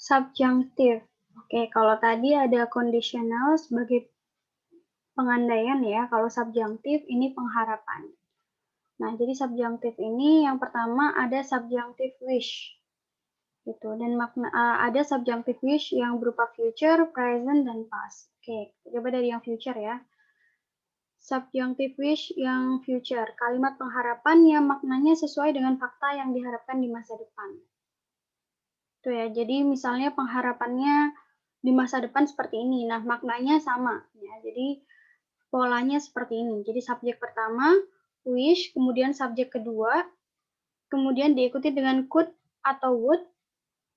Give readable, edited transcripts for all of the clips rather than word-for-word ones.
Subjunctive. Oke, kalau tadi ada conditional sebagai pengandaian ya, kalau subjunctive ini pengharapan. Nah, jadi subjunctive ini yang pertama ada subjunctive wish. Gitu. Dan ada subjunctive wish yang berupa future, present, dan past. Oke, coba dari yang future ya. Subjunctive wish yang future, kalimat pengharapan yang maknanya sesuai dengan fakta yang diharapkan di masa depan. Tuh ya, jadi misalnya pengharapannya di masa depan seperti ini. Nah, maknanya sama ya. Jadi polanya seperti ini. Jadi subjek pertama wish, kemudian subjek kedua, kemudian diikuti dengan could atau would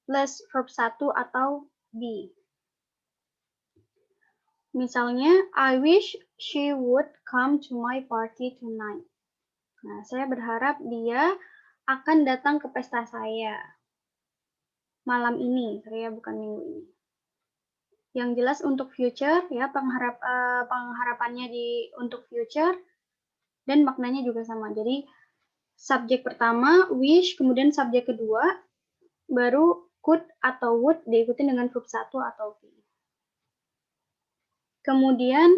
plus verb 1 atau be. Misalnya, I wish she would come to my party tonight. Nah, saya berharap dia akan datang ke pesta saya malam ini, saya bukan minggu ini. Yang jelas untuk future ya, pengharapannya untuk future dan maknanya juga sama. Jadi subjek pertama wish, kemudian subjek kedua baru could atau would diikuti dengan verb 1 atau be. Kemudian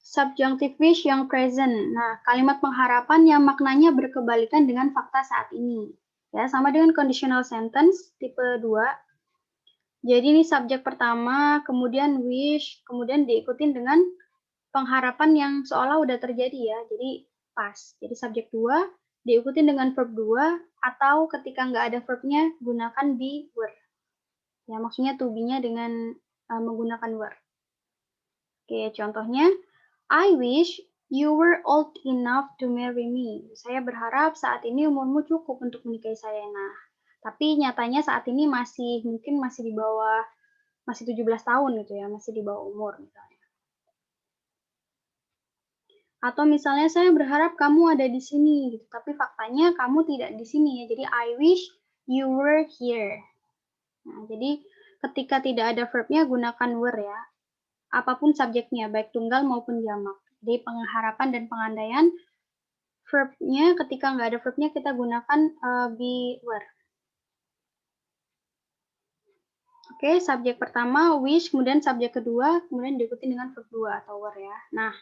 subjunctive wish yang present. Nah, kalimat pengharapan yang maknanya berkebalikan dengan fakta saat ini. Ya, sama dengan conditional sentence tipe 2. Jadi ini subjek pertama, kemudian wish, kemudian diikutin dengan pengharapan yang seolah udah terjadi ya. Jadi past. Jadi subjek 2 diikutin dengan verb 2 atau ketika nggak ada verbnya gunakan be were. Ya, maksudnya to be-nya dengan menggunakan were. Oke, contohnya, I wish you were old enough to marry me. Saya berharap saat ini umurmu cukup untuk menikahi saya. Nah, tapi nyatanya saat ini mungkin masih di bawah, masih 17 tahun gitu ya, masih di bawah umur misalnya. Atau misalnya saya berharap kamu ada di sini gitu, tapi faktanya kamu tidak di sini ya. Jadi I wish you were here. Nah, jadi ketika tidak ada verbnya gunakan were ya. Apapun subjeknya, baik tunggal maupun jamak. Jadi pengharapan dan pengandaian, verbnya ketika nggak ada verbnya kita gunakan be were. Oke, subjek pertama wish, kemudian subjek kedua, kemudian diikuti dengan verb 2 atau were ya. Nah,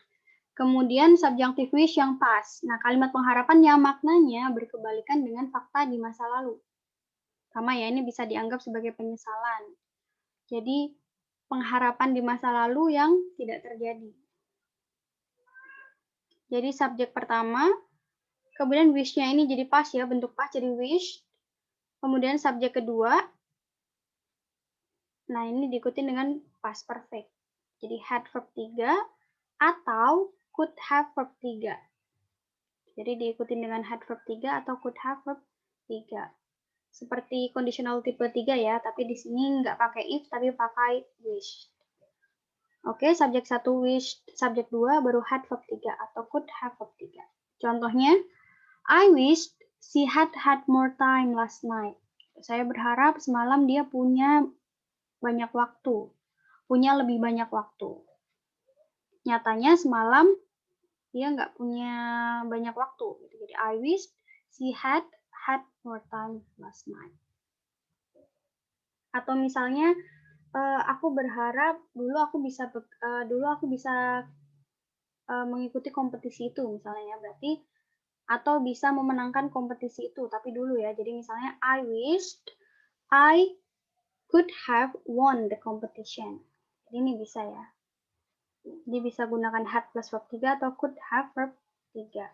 kemudian subjunctive wish yang past. Nah, kalimat pengharapan yang maknanya berkebalikan dengan fakta di masa lalu. Sama ya, ini bisa dianggap sebagai penyesalan. Jadi, pengharapan di masa lalu yang tidak terjadi. Jadi subjek pertama, kemudian wish-nya ini jadi past ya, bentuk past jadi wish. Kemudian subjek kedua, nah ini diikuti dengan past perfect. Jadi had verb 3 atau could have verb 3. Jadi diikuti dengan had verb 3 atau could have verb 3. Seperti conditional tipe 3 ya, tapi di sini nggak pakai if, tapi pakai wish. Oke, subjek 1 wish, subjek 2 baru had verb 3 atau could have verb 3. Contohnya, I wish she had more time last night. Saya berharap semalam dia punya banyak waktu, punya lebih banyak waktu. Nyatanya semalam dia nggak punya banyak waktu. Jadi I wish she had more time last night. Atau misalnya aku berharap dulu aku bisa mengikuti kompetisi itu misalnya ya, berarti atau bisa memenangkan kompetisi itu, tapi dulu ya. Jadi misalnya I wished I could have won the competition. Jadi ini bisa ya. Jadi bisa gunakan had plus verb 3 atau could have verb 3.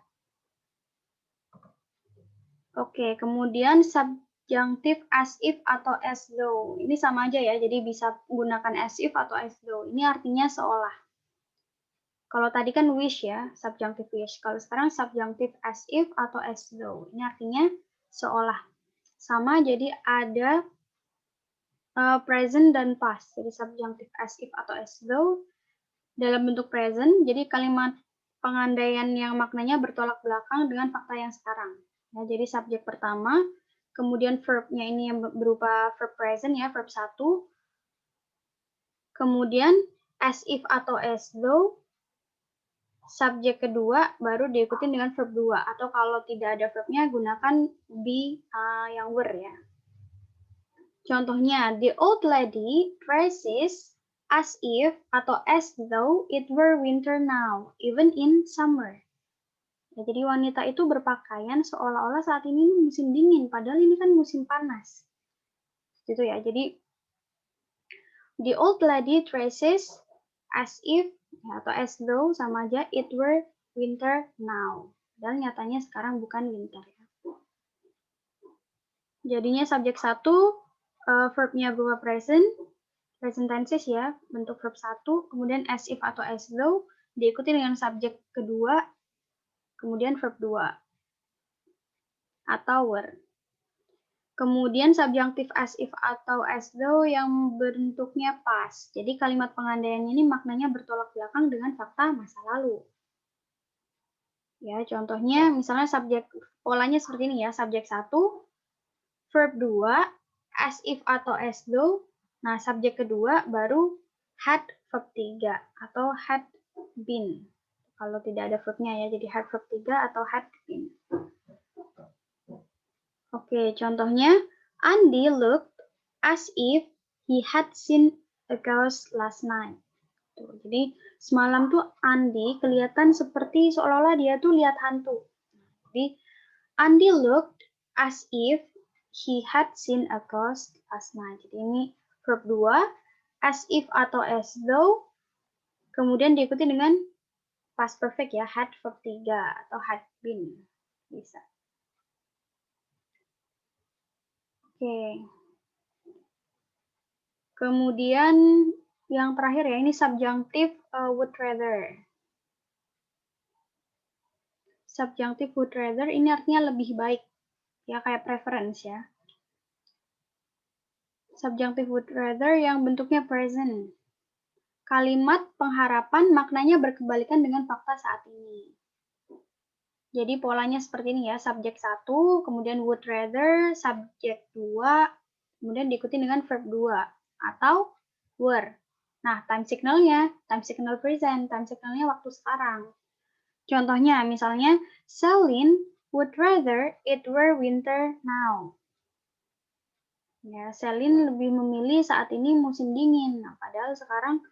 Oke, kemudian subjunctive as if atau as though. Ini sama aja ya, jadi bisa gunakan as if atau as though. Ini artinya seolah. Kalau tadi kan wish ya, subjunctive wish. Kalau sekarang subjunctive as if atau as though. Ini artinya seolah. Sama, jadi ada present dan past. Jadi subjunctive as if atau as though dalam bentuk present. Jadi kalimat pengandaian yang maknanya bertolak belakang dengan fakta yang sekarang. Ya, jadi subjek pertama, kemudian verb-nya ini yang berupa verb present ya, verb 1. Kemudian as if atau as though, subjek kedua baru diikuti dengan verb 2. Atau kalau tidak ada verbnya gunakan be yang were ya. Contohnya, the old lady dresses as if atau as though it were winter now, even in summer. Ya, jadi wanita itu berpakaian seolah-olah saat ini musim dingin, padahal ini kan musim panas. Gitu ya. Jadi the old lady dresses as if ya, atau as though sama aja it were winter now. Padahal nyatanya sekarang bukan winter ya. Jadinya subjek 1 verbnya berupa present tenses ya, bentuk verb 1, kemudian as if atau as though diikuti dengan subjek kedua, kemudian verb 2 atau were. Kemudian subjunktif as if atau as though yang bentuknya past. Jadi kalimat pengandaiannya ini maknanya bertolak belakang dengan fakta masa lalu. Ya, contohnya misalnya polanya seperti ini ya, subjek 1, verb 2, as if atau as though. Nah, subjek kedua baru had verb 3 atau had been. Kalau tidak ada verbnya ya, jadi had verb 3 atau had been. Oke, contohnya Andy looked as if he had seen a ghost last night. Tuh, jadi semalam tuh Andy kelihatan seperti seolah-olah dia tuh lihat hantu. Jadi Andy looked as if he had seen a ghost last night. Jadi ini verb 2, as if atau as though, kemudian diikuti dengan past perfect ya, had verb 3 atau had been. Bisa. Oke. Kemudian yang terakhir ya, ini subjunctive would rather. Subjunctive would rather ini artinya lebih baik. Ya, kayak preference ya. Subjunctive would rather yang bentuknya present. Kalimat pengharapan maknanya berkebalikan dengan fakta saat ini. Jadi polanya seperti ini ya, subjek 1, kemudian would rather, subjek 2, kemudian diikuti dengan verb 2 atau were. Nah, time signal present, time signalnya waktu sekarang. Contohnya, misalnya, Celine would rather it were winter now. Ya, Celine lebih memilih saat ini musim dingin. Nah, padahal sekarang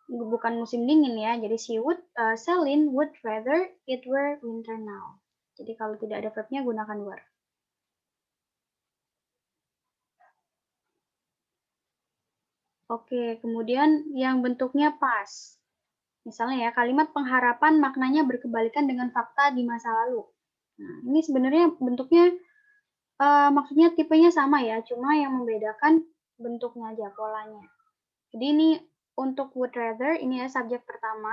bukan musim dingin ya. Jadi Celine would rather it were winter now. Jadi kalau tidak ada verbnya gunakan were. Oke, kemudian yang bentuknya past. Misalnya ya, kalimat pengharapan maknanya berkebalikan dengan fakta di masa lalu. Nah, ini sebenarnya bentuknya maksudnya tipenya sama ya, cuma yang membedakan bentuknya aja, polanya. Jadi ini untuk would rather, ini ya subjek pertama,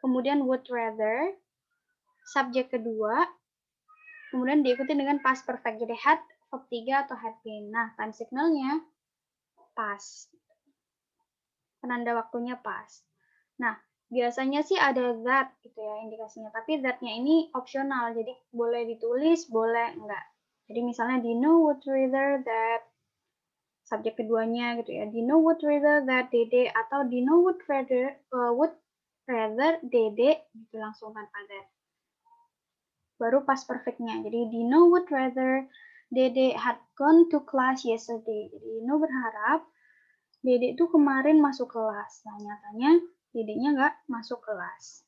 kemudian would rather, subjek kedua, kemudian diikuti dengan past perfect, jadi had verb 3 atau had been. Nah, time signalnya past. Penanda waktunya past. Nah, biasanya sih ada that gitu ya indikasinya, tapi that-nya ini opsional, jadi boleh ditulis, boleh enggak. Jadi misalnya Dino would rather that, subjek keduanya gitu ya, Dino would rather that Dede, atau Dino would rather Dede gitu langsung tanpa that. Baru past perfect-nya. Jadi Dino would rather Dede had gone to class yesterday. Jadi Dino berharap Dede itu kemarin masuk kelas. Nah, nyatanya Dedenya nggak masuk kelas.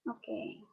Oke.